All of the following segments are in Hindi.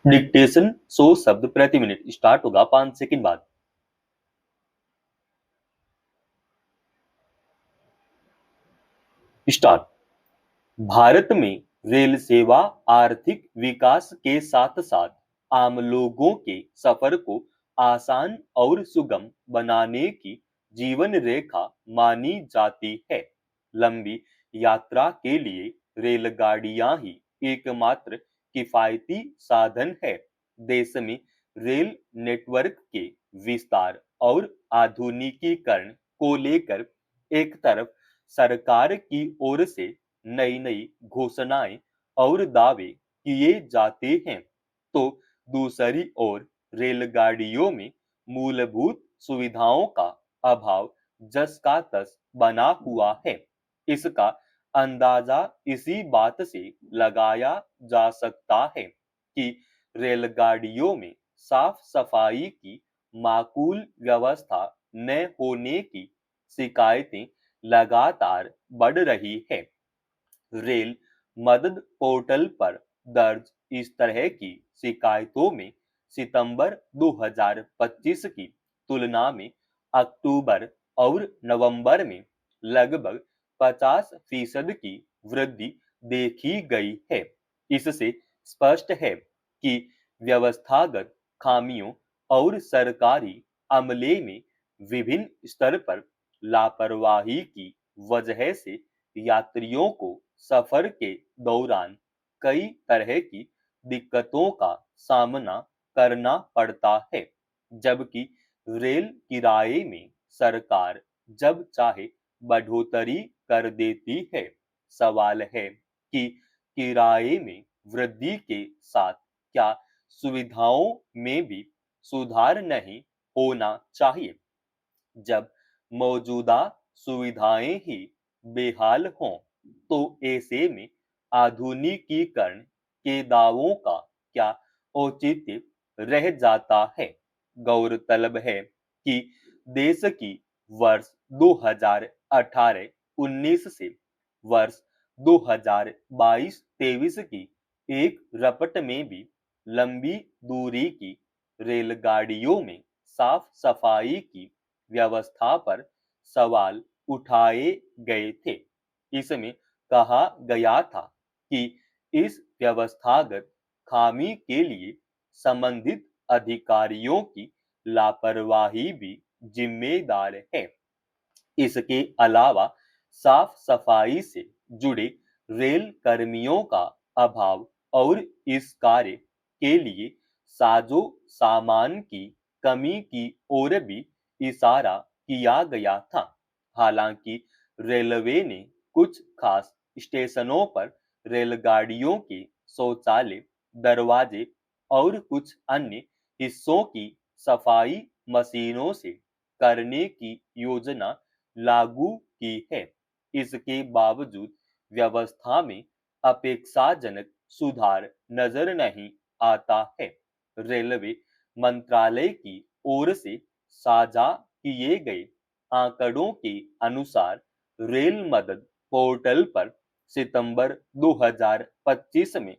डिक्टेशन 100 शब्द प्रति मिनट स्टार्ट होगा 5 सेकंड बाद। स्टार्ट। भारत में रेल सेवा आर्थिक विकास के साथ साथ आम लोगों के सफर को आसान और सुगम बनाने की जीवन रेखा मानी जाती है। लंबी यात्रा के लिए रेलगाड़ियां ही एकमात्र किफायती साधन है। देश में रेल नेटवर्क के विस्तार और आधुनिकीकरण को लेकर एक तरफ सरकार की ओर से नई नई घोषणाएं और दावे किए जाते हैं, तो दूसरी ओर रेलगाड़ियों में मूलभूत सुविधाओं का अभाव जस का तस बना हुआ है। इसका अंदाजा इसी बात से लगाया जा सकता है कि रेलगाड़ियों में साफ सफाई की माकूल व्यवस्था न होने की शिकायतें लगातार बढ़ रही है। रेल मदद पोर्टल पर दर्ज इस तरह की शिकायतों में सितंबर 2025 की तुलना में अक्टूबर और नवंबर में लगभग 50% की वृद्धि देखी गई है। इससे स्पष्ट है कि व्यवस्थागत खामियों और सरकारी अमले में विभिन्न स्तर पर लापरवाही की वजह से यात्रियों को सफर के दौरान कई तरह की दिक्कतों का सामना करना पड़ता है। जबकि रेल किराए में सरकार जब चाहे बढ़ोतरी कर देती है। सवाल है कि किराए में वृद्धि के साथ क्या सुविधाओं में भी सुधार नहीं होना चाहिए। जब मौजूदा सुविधाएं ही बेहाल हों, तो ऐसे में आधुनिकीकरण के दावों का क्या औचित्य रह जाता है। गौरतलब है कि देश की वर्ष 2018-19 से वर्ष 2022-23 की एक रपट में भी लंबी दूरी की रेलगाड़ियों में साफ सफाई की व्यवस्था पर सवाल उठाए गए थे। इसमें कहा गया था कि इस व्यवस्थागत खामी के लिए संबंधित अधिकारियों की लापरवाही भी जिम्मेदार है। इसके अलावा साफ सफाई से जुड़े रेल कर्मियों का अभाव और इस कार्य के लिए साजो सामान की कमी की ओर भी इशारा किया गया था। हालांकि रेलवे ने कुछ खास स्टेशनों पर रेलगाड़ियों के शौचालय, दरवाजे और कुछ अन्य हिस्सों की सफाई मशीनों से करने की योजना लागू की है। इसके बावजूद व्यवस्था में अपेक्षाजनक सुधार नजर नहीं आता है। रेलवे मंत्रालय की ओर से साझा किए गए आंकड़ों के अनुसार रेल मदद पोर्टल पर सितंबर 2025 में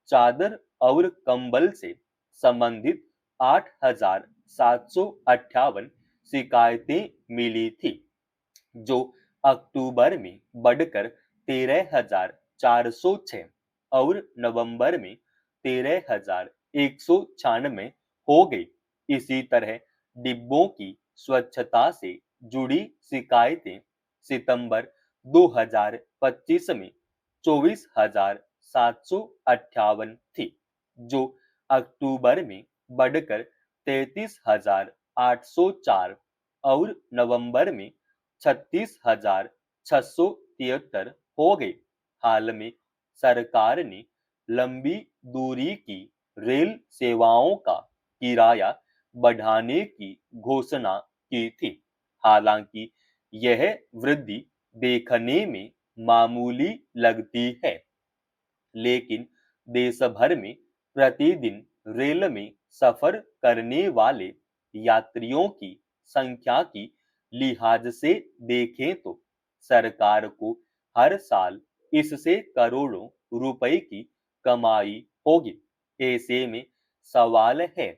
चादर और कंबल से संबंधित 8,758 शिकायतें मिली थी, जो अक्टूबर में बढ़कर 13,406 और नवंबर में 13,196 हो गई। इसी तरह डिब्बों की स्वच्छता से जुड़ी शिकायतें सितंबर 2025 में 24,758 थी, जो अक्टूबर में बढ़कर 33,804 और नवंबर में 36,673 हो गई। हाल में सरकार ने लंबी दूरी की रेल सेवाओं का किराया बढ़ाने की घोषणा की थी। हालांकि यह वृद्धि देखने में मामूली लगती है, लेकिन देश भर में प्रतिदिन रेल में सफर करने वाले यात्रियों की संख्या की लिहाज से देखें तो सरकार को हर साल इससे करोड़ों रुपए की कमाई होगी। ऐसे में सवाल है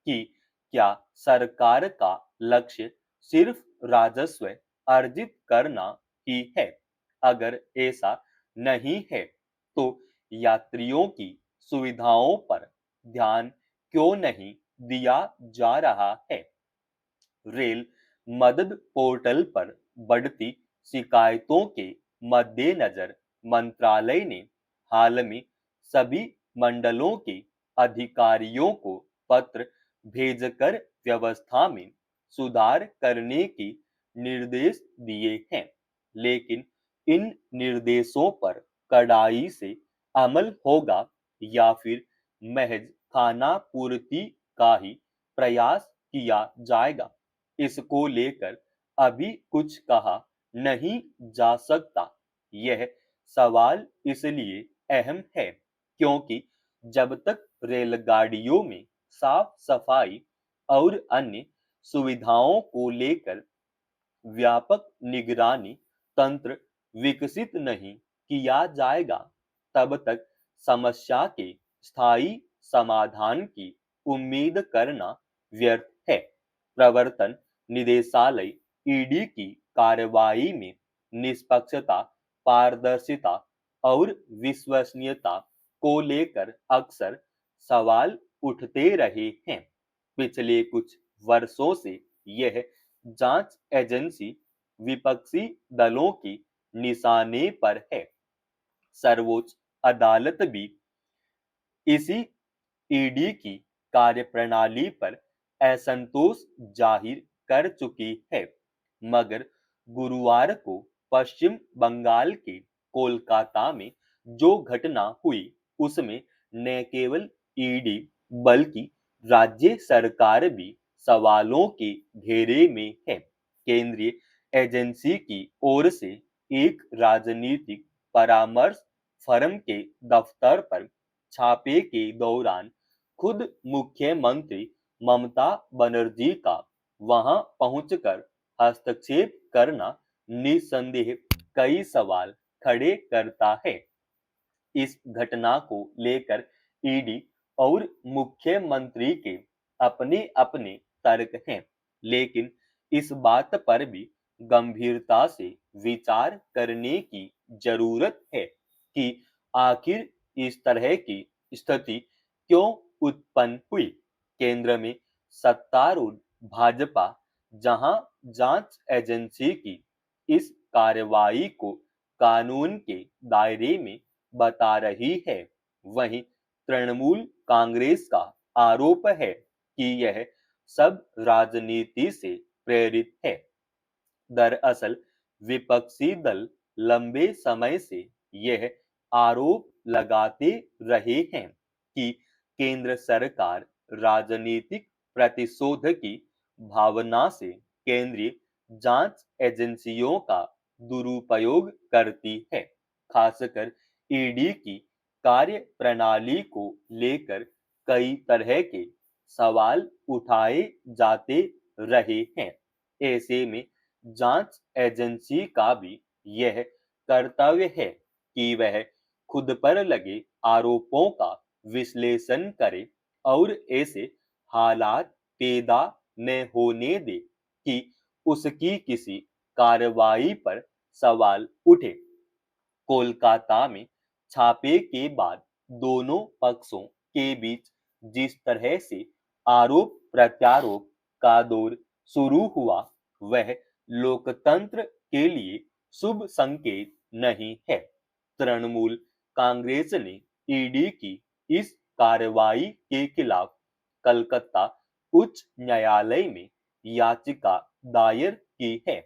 कि क्या सरकार का लक्ष्य सिर्फ राजस्व अर्जित करना ही है? अगर ऐसा नहीं है, तो यात्रियों की सुविधाओं पर ध्यान क्यों नहीं दिया जा रहा है? रेल मदद पोर्टल पर बढ़ती शिकायतों के मद्देनजर मंत्रालय ने हाल में सभी मंडलों के अधिकारियों को पत्र भेजकर व्यवस्था में सुधार करने के निर्देश दिए हैं, लेकिन इन निर्देशों पर कड़ाई से अमल होगा या फिर महज खानापूर्ति का ही प्रयास किया जाएगा, इसको लेकर अभी कुछ कहा नहीं जा सकता। यह सवाल इसलिए अहम है क्योंकि जब तक रेलगाड़ियों में साफ सफाई और अन्य सुविधाओं को लेकर व्यापक निगरानी तंत्र विकसित नहीं किया जाएगा, तब तक समस्या के स्थायी समाधान की उम्मीद करना व्यर्थ है। प्रवर्तन निदेशालय ईडी की कार्रवाई में निष्पक्षता, पारदर्शिता और विश्वसनीयता को लेकर अक्सर सवाल उठते रहे हैं। पिछले कुछ वर्षों से यह जांच एजेंसी विपक्षी दलों की निशाने पर है। सर्वोच्च अदालत भी इसी ईडी की कार्यप्रणाली पर असंतोष जाहिर कर चुकी है, मगर गुरुवार को पश्चिम बंगाल के कोलकाता में जो घटना हुई, उसमें न केवल ईडी बल्कि राज्य सरकार भी सवालों के घेरे में है। केंद्रीय एजेंसी की ओर से एक राजनीतिक परामर्श फर्म के दफ्तर पर छापे के दौरान खुद मुख्यमंत्री ममता बनर्जी का वहां पहुंचकर हस्तक्षेप करना निसंदेह कई सवाल खड़े करता है। इस घटना को लेकर ईडी और मुख्यमंत्री के अपने अपने तर्क हैं, लेकिन इस बात पर भी गंभीरता से विचार करने की जरूरत है कि आखिर इस तरह की स्थिति क्यों उत्पन्न हुई। केंद्र में सत्तारूढ़ भाजपा जहां जांच एजेंसी की इस कार्रवाई को कानून के दायरे में बता रही है, वहीं तृणमूल कांग्रेस का आरोप है कि यह सब राजनीति से प्रेरित है। दरअसल विपक्षी दल लंबे समय से यह आरोप लगाते रहे हैं कि केंद्र सरकार राजनीतिक प्रतिशोध की भावना से केंद्रीय जांच एजेंसियों का दुरुपयोग करती है। खासकर ईडी की कार्य प्रणाली को लेकर कई तरह के सवाल उठाए जाते रहे हैं। ऐसे में जांच एजेंसी का भी यह कर्तव्य है कि वह खुद पर लगे आरोपों का विश्लेषण करे और ऐसे हालात पैदा न होने दे कि उसकी किसी कार्रवाई पर सवाल उठे। कोलकाता में छापे के बाद दोनों पक्षों के बीच जिस तरह से आरोप प्रत्यारोप का दौर शुरू हुआ, वह लोकतंत्र के लिए शुभ संकेत नहीं है। तृणमूल कांग्रेस ने ईडी की इस कार्रवाई के खिलाफ कलकत्ता उच्च न्यायालय में याचिका दायर की है।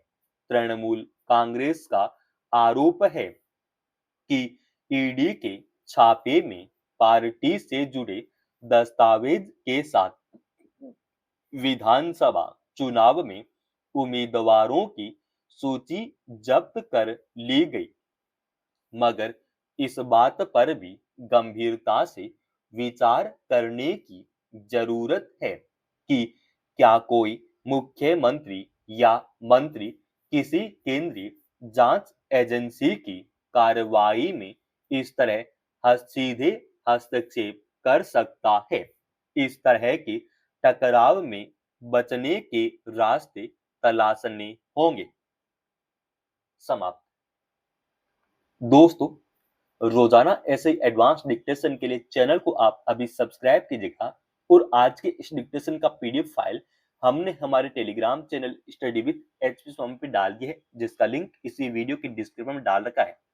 तृणमूल कांग्रेस का आरोप है कि ईडी के छापे में पार्टी से जुड़े दस्तावेज के साथ विधानसभा चुनाव में उम्मीदवारों की सूची जब्त कर ली गई, मगर इस बात पर भी गंभीरता से विचार करने की जरूरत है कि क्या कोई मुख्यमंत्री या मंत्री किसी केंद्रीय जांच एजेंसी की कार्रवाई में इस तरह सीधे हस्तक्षेप कर सकता है। इस तरह के टकराव में बचने के रास्ते तलाशने होंगे। समाप्त। दोस्तों, रोजाना ऐसे एडवांस डिक्टेशन के लिए चैनल को आप अभी सब्सक्राइब कीजिएगा और आज के इस डिक्टेशन का पीडीएफ फाइल हमने हमारे Telegram channel study with HP Swami पे डाल दी है, जिसका लिंक इसी वीडियो की डिस्क्रिप्शन में डाल रखा है।